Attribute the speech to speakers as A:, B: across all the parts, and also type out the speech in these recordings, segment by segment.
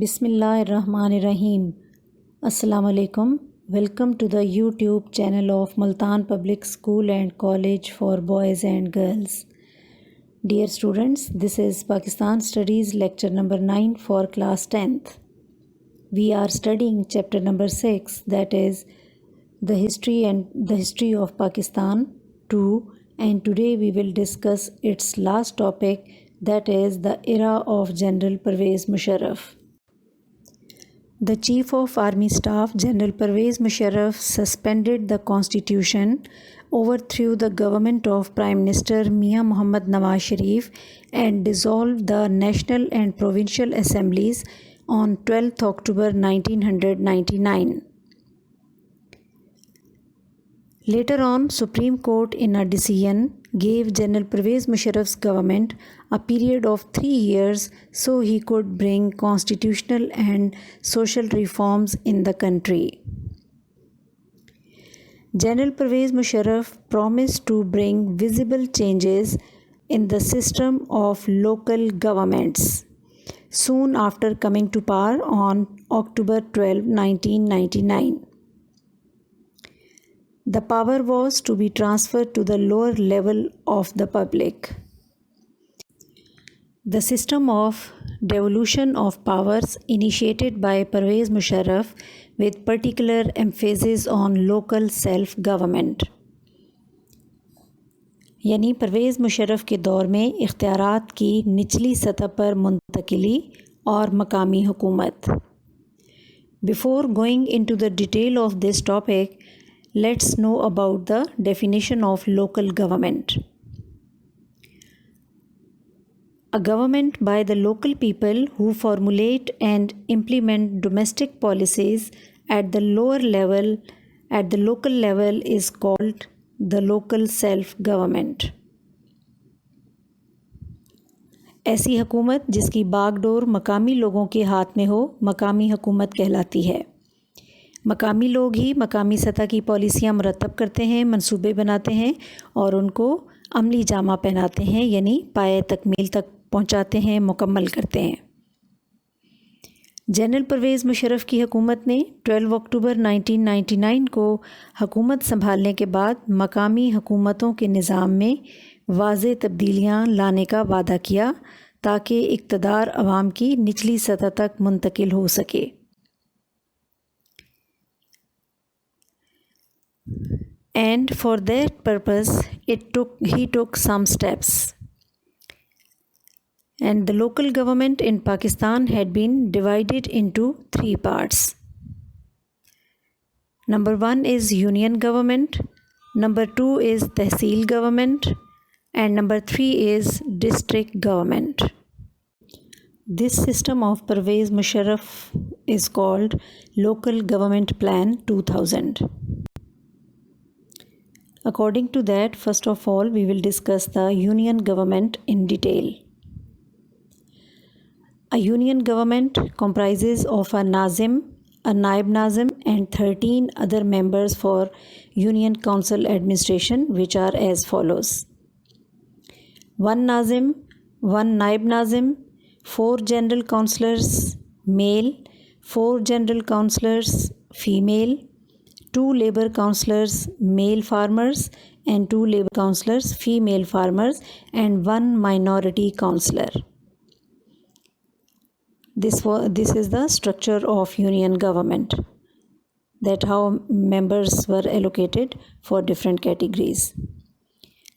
A: Bismillahirrahmanirrahim. Assalamu alaikum. Welcome to the YouTube channel of Multan Public School and College for Boys and Girls. Dear students, this is Pakistan Studies lecture number 9 for class 10th. We are studying chapter number 6, that is the history of Pakistan 2, and today we will discuss its last topic, that is the era of General Pervez Musharraf. The Chief of Army Staff, General Pervez Musharraf, suspended the constitution, overthrew the government of Prime Minister Mian Mohammad Nawaz Sharif, and dissolved the National and Provincial Assemblies on 12th October 1999. Later on, Supreme Court in a decision gave General Pervez Musharraf's government a period of 3 years so he could bring constitutional and social reforms in the country. General Pervez Musharraf promised to bring visible changes in the system of local governments soon after coming to power on October 12, 1999. The power was to be transferred to the lower level of the public. The system of devolution of powers initiated by Pervez Musharraf with particular emphasis on local self-government. यानी परवेज़ मुशर्रफ के दौर में इख्तियारात की निचली सतह पर मुंतकिली और मकामी हुकूमत. Before going into the detail of this topic, let's know about the definition of local government. A government by the local people who formulate and implement domestic policies at the local level is called the local self-government. ऐसी हुकूमत जिसकी बागडोर मकामी लोगों के हाथ में हो, मकामी हुकूमत कहलाती है. मकामी लोग ही मकामी सतह की पॉलिसियाँ मुरतब करते हैं, मंसूबे बनाते हैं और उनको अमली जामा पहनाते हैं, यानी पाए तकमील तक पहुंचाते हैं, मुकम्मल करते हैं. जनरल परवेज़ मुशर्रफ की हुकूमत ने 12 अक्टूबर 1999 को हुकूमत संभालने के बाद मकामी हुकूमतों के निज़ाम में वाज़ेह तब्दीलियाँ लाने का वादा किया ताकि इक़्तिदार अवाम की निचली सतह तक मुंतकिल हो सके. And for that purpose, he took some steps. And the local government in Pakistan had been divided into 3 parts. Number 1 is union government, number 2 is tehsil government, and number 3 is district government. This system of Pervez Musharraf is called Local Government Plan 2000. According to that, first of all, we will discuss the union government in detail. A union government comprises of a Nazim, a Naib Nazim, and 13 other members for Union Council administration, which are as follows: 1 Nazim, 1 Naib Nazim, 4 general councillors male, 4 general councillors female, 2 labor councillors male farmers and 2 labor councillors female farmers, and 1 minority councillor. This is the structure of union government, that how members were allocated for different categories.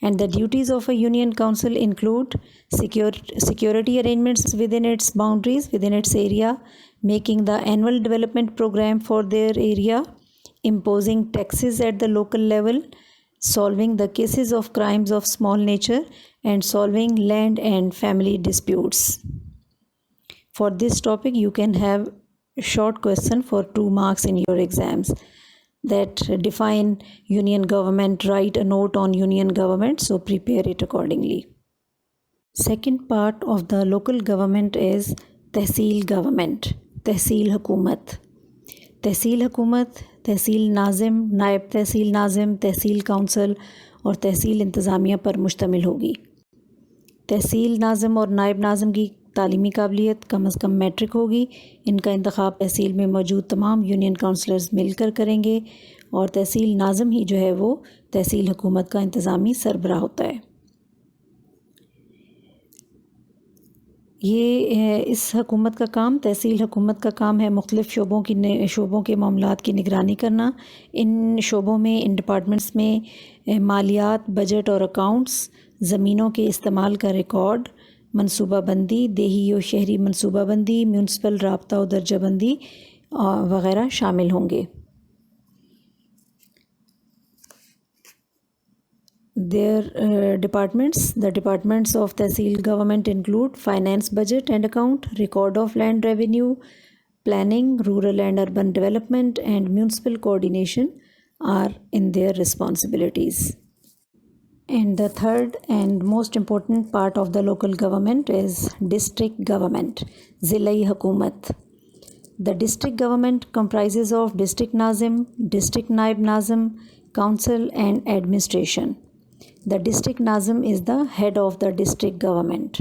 A: And the duties of a union council include security arrangements within its boundaries, within its area, making the annual development program for their area, imposing taxes at the local level, solving the cases of crimes of small nature, and solving land and family disputes. For this topic, you can have a short question for 2 marks in your exams that define union government, write a note on union government, so prepare it accordingly. Second part of the local government is tehsil government, tehsil hukumat. तहसील हुकूमत तहसील नाज़िम, नायब तहसील नाज़िम, तहसील council और तहसील इंतज़ामिया पर मुश्तमिल होगी. तहसील नाज़िम और नायब नाज़िम की तालीमी काबिलियत कम अज़ कम मैट्रिक होगी। इनका इंतखाब तहसील में मौजूद तमाम यूनियन काउंसलर्स मिलकर करेंगे और तहसील नाज़म ही जो है वो तहसील हुकूमत का इंतज़ामी सरबराह होता है। इस हुकूमत का काम, तहसील हुकूमत का काम है मुख्तलिफ़ शोबों के मामलात की निगरानी करना। इन शोबों में, इन डिपार्टमेंट्स में मालियात, बजट और अकाउंट्स, ज़मीनों के इस्तेमाल का रिकॉर्ड, मनसूबाबंदी, देही और शहरी मनसूबाबंदी, म्यूनसिपल राब्ता और दर्जाबंदी वगैरह शामिल होंगे। The departments of Tehsil government include finance, budget and account, record of land revenue, planning, rural and urban development, and municipal coordination are in their responsibilities. And the third and most important part of the local government is district government, Zilai Hukumat. The district government comprises of district Nazim, district Naib Nazim, council and administration. The district Nazim is the head of the district government.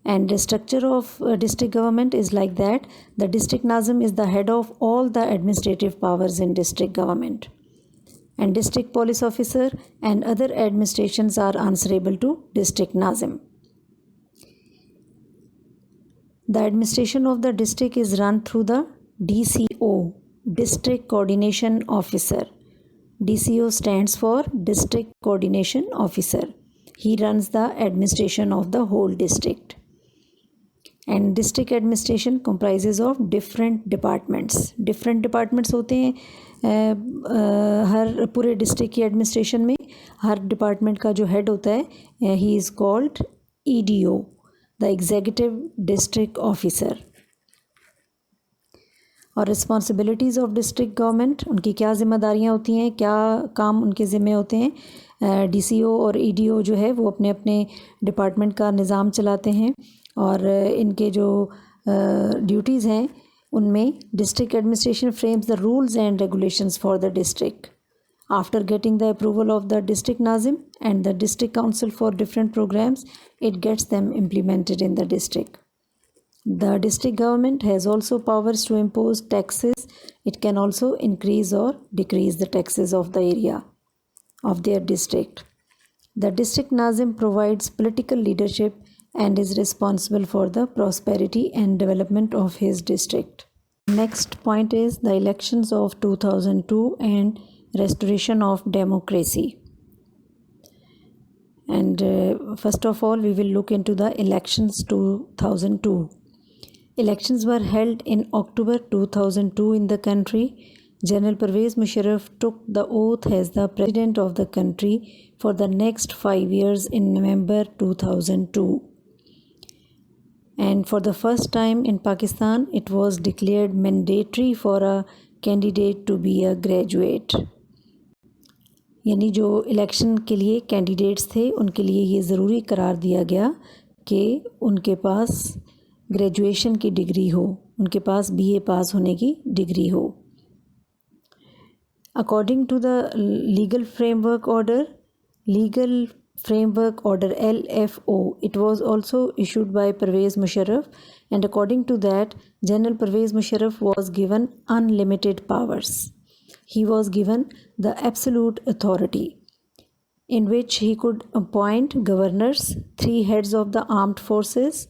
A: And the structure of district government is like that. The district Nazim is the head of all the administrative powers in district government. And district police officer and other administrations are answerable to district Nazim. The administration of the district is run through the DCO, District Coordination Officer. DCO stands for District Coordination Officer. He runs the administration of the whole district. And district administration comprises of different departments. Different departments होते हैं हर पूरे district की administration में। हर department का जो head होता है he is called EDO, the executive district officer. और रिस्पॉन्सिबिलिटीज़ ऑफ डिस्ट्रिक्ट गवर्नमेंट, उनकी क्या ज़िम्मेदारियाँ होती हैं, क्या काम उनके ज़िम्मे होते हैं। DCO और EDO जो है वो अपने अपने डिपार्टमेंट का निज़ाम चलाते हैं और इनके जो ड्यूटीज़ हैं उनमें district administration frames the rules and regulations for the district after getting the approval of the district nazim and the district council for different programs, it gets them implemented in the district. The district government has also powers to impose taxes. It can also increase or decrease the taxes of the area of their district. The district Nazim provides political leadership and is responsible for the prosperity and development of his district. Next point is the elections of 2002 and restoration of democracy. And first of all, we will look into the elections 2002. Elections were held in October 2002 in the country. General Pervez Musharraf took the oath as the president of the country for the next 5 years in November 2002. And for the first time in Pakistan, it was declared mandatory for a candidate to be a graduate. यानी जो election के लिए candidates थे उनके लिए ये ज़रूरी करार दिया गया कि उनके पास ग्रेजुएशन की डिग्री हो, उनके पास BA पास होने की डिग्री हो। According to the legal framework order LFO, it was also issued by Pervez Musharraf, and according to that, General Pervez Musharraf was given unlimited powers. He was given the absolute authority in which he could appoint governors, 3 heads of the armed forces,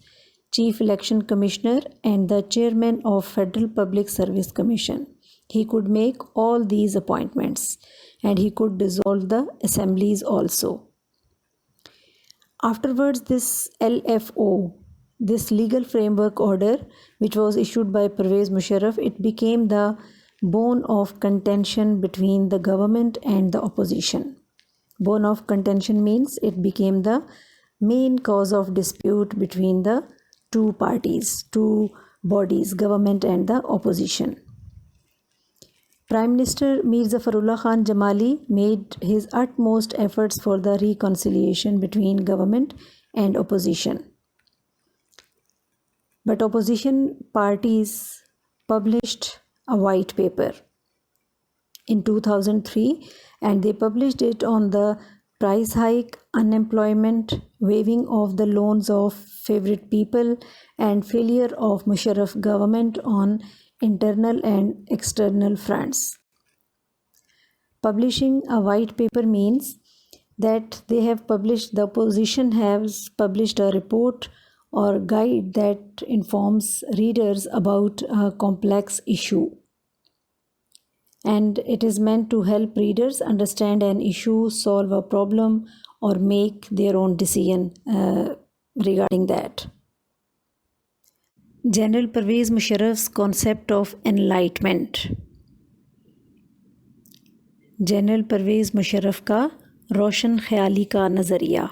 A: Chief Election Commissioner and the Chairman of Federal Public Service Commission. He could make all these appointments and he could dissolve the assemblies also. Afterwards, this LFO, this legal framework order, which was issued by Pervez Musharraf, it became the bone of contention between the government and the opposition. Bone of contention means it became the main cause of dispute between the two parties, two bodies, government and the opposition. Prime Minister Mir Zafarullah Khan Jamali made his utmost efforts for the reconciliation between government and opposition. But opposition parties published a white paper in 2003 and they published it on the price hike, unemployment, waiving of the loans of favorite people, and failure of Musharraf government on internal and external fronts. Publishing a white paper means that the opposition has published a report or guide that informs readers about a complex issue. And it is meant to help readers understand an issue, solve a problem, or make their own decision regarding that. General Pervez Musharraf's concept of enlightenment. General Pervez Musharraf का रोशन ख्याली का नज़रिया.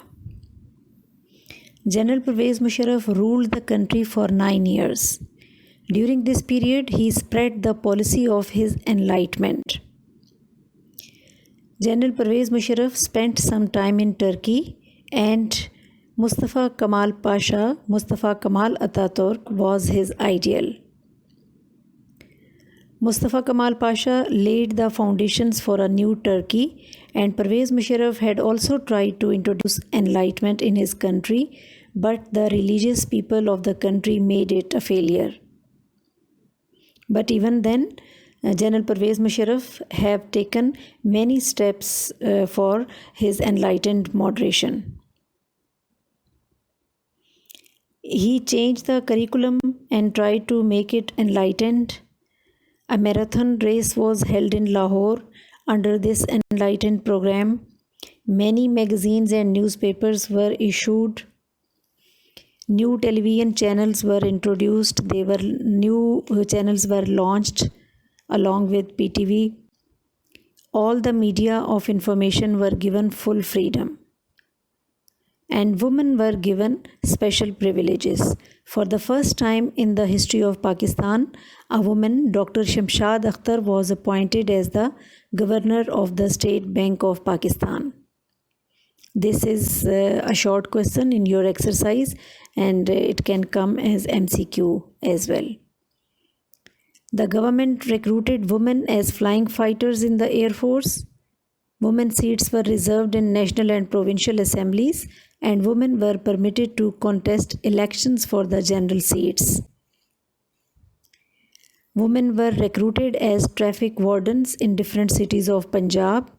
A: General Pervez Musharraf ruled the country for 9 years. During this period, he spread the policy of his enlightenment. General Pervez Musharraf spent some time in Turkey, and Mustafa Kemal Ataturk was his ideal. Mustafa Kemal Pasha laid the foundations for a new Turkey, and Pervez Musharraf had also tried to introduce enlightenment in his country, but the religious people of the country made it a failure. But even then, General Pervez Musharraf have taken many steps for his enlightened moderation. He changed the curriculum and tried to make it enlightened. A marathon race was held in Lahore under this enlightened program. Many magazines and newspapers were issued. New television channels were introduced. New channels were launched along with PTV. All the media of information were given full freedom. And women were given special privileges. For the first time in the history of Pakistan, a woman, Dr. Shamshad Akhtar, was appointed as the governor of the State Bank of Pakistan. This is a short question in your exercise, and it can come as MCQ as well. The government recruited women as flying fighters in the Air Force. Women seats were reserved in national and provincial assemblies, and women were permitted to contest elections for the general seats. Women were recruited as traffic wardens in different cities of Punjab,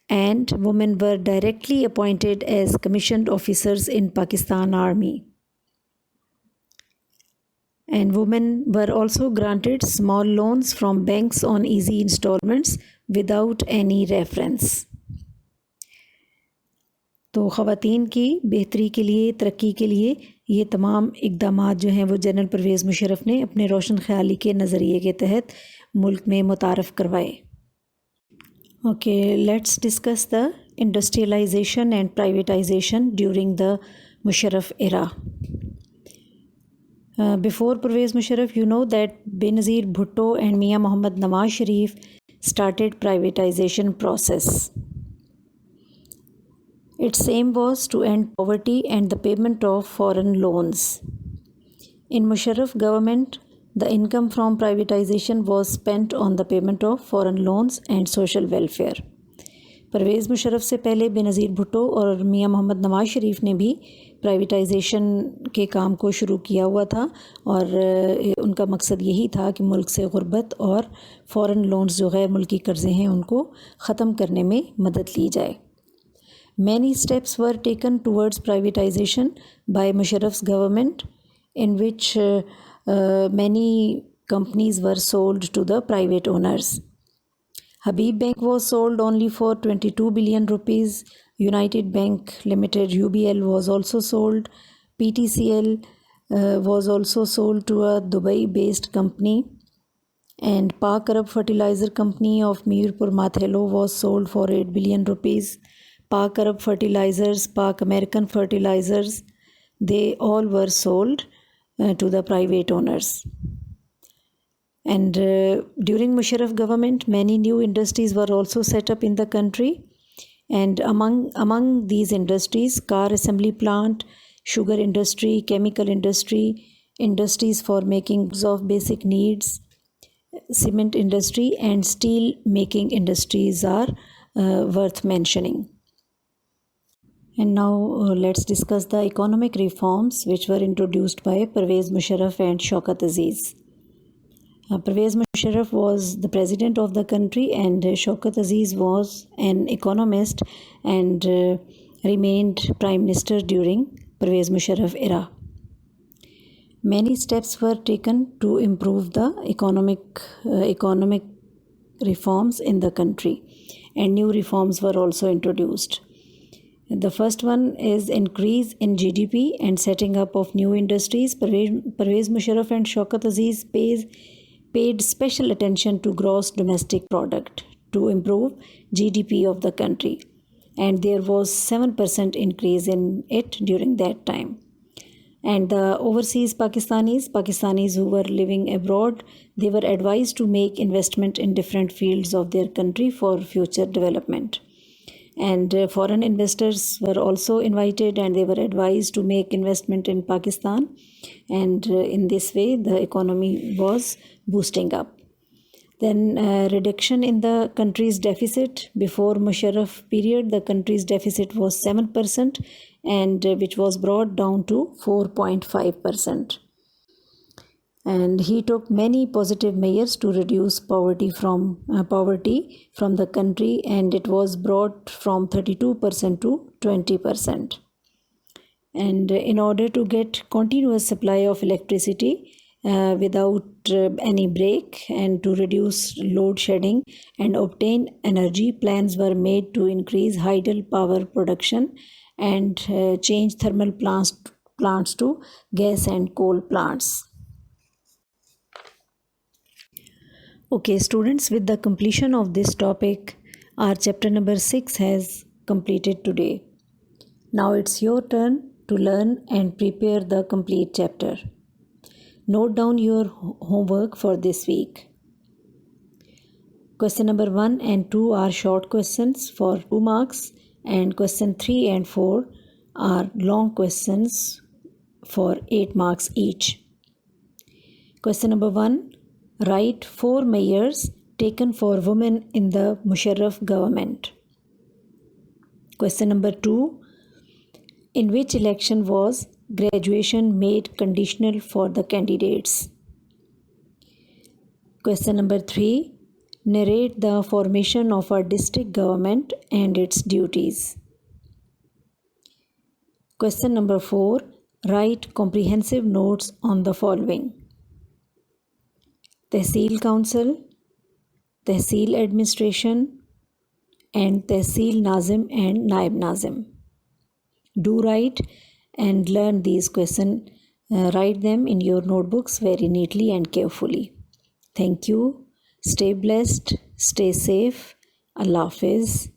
A: and women were directly appointed as commissioned officers in Pakistan Army. And women were also granted small loans from banks on easy installments without any reference. तो ख़वातीन की बेहतरी के लिए, तरक्की के लिए ये तमाम इक़दामात जो हैं वो जनरल परवेज़ मुशर्रफ ने अपने रोशन ख़याली के नज़रिए के तहत मुल्क में मुतारफ़ करवाए. Okay, let's discuss the industrialisation and privatisation during the Musharraf era. Before Pervez Musharraf, you know that Benazir Bhutto and Mian Mohammad Nawaz Sharif started privatization process. Its aim was to end poverty and the payment of foreign loans. In Musharraf government, the income from privatization was spent on the payment of foreign loans and social welfare. Pervez Musharraf से पहले बेनज़ीर भुट्टो और मियां मोहम्मद नवाज़ शरीफ ने भी privatisation के काम को शुरू किया हुआ था, और उनका मकसद यही था कि मुल्क से गुर्बत और फ़ॉरेन लोन्स जो गैर मुल्की कर्ज़े हैं उनको ख़त्म करने में मदद ली जाए. Many steps were taken towards privatization by Musharraf's government, in which many companies were sold to the private owners. Habib Bank was sold only for 22 billion rupees. United Bank Limited UBL was also sold. PTCL was also sold to a Dubai-based company. And Pak Arab Fertilizer Company of Mirpur Mathelo was sold for 8 billion rupees. Pak Arab Fertilizers, Pak American Fertilizers, they all were sold to the private owners. And during Musharraf government, many new industries were also set up in the country. And among these industries, car assembly plant, sugar industry, chemical industry, industries for making goods of basic needs, cement industry and steel making industries are worth mentioning. And now let's discuss the economic reforms which were introduced by Pervez Musharraf and Shaukat Aziz. Pervez Musharraf was the president of the country, and Shaukat Aziz was an economist and remained prime minister during Pervez Musharraf era. Many steps were taken to improve the economic reforms in the country, and new reforms were also introduced. The first one is increase in GDP and setting up of new industries. Pervez Musharraf and Shaukat Aziz paid special attention to gross domestic product to improve GDP of the country, and there was 7% increase in it during that time. And the overseas Pakistanis who were living abroad, they were advised to make investment in different fields of their country for future development. And foreign investors were also invited, and they were advised to make investment in Pakistan. And in this way, the economy was boosting up. Then reduction in the country's deficit. Before Musharraf period, the country's deficit was 7%, and which was brought down to 4.5%. And he took many positive measures to reduce poverty from the country, and it was brought from 32% to 20%. And in order to get continuous supply of electricity without any break, and to reduce load shedding and obtain energy, plans were made to increase hydel power production and change thermal plants to gas and coal plants. Okay, students, with the completion of this topic, our chapter number 6 has completed today. Now it's your turn to learn and prepare the complete chapter. Note down your homework for this week. Question number 1 and 2 are short questions for 2 marks, and question 3 and 4 are long questions for 8 marks each. Question number 1. Write 4 measures taken for women in the Musharraf government. Question number 2. In which election was graduation made conditional for the candidates? Question number 3. Narrate the formation of a district government and its duties. Question number 4. Write comprehensive notes on the following: Tehsil Council, Tehsil Administration, and Tehsil Nazim and Naib Nazim. Do write and learn these questions. Write them in your notebooks very neatly and carefully. Thank you. Stay blessed. Stay safe. Allah Hafiz.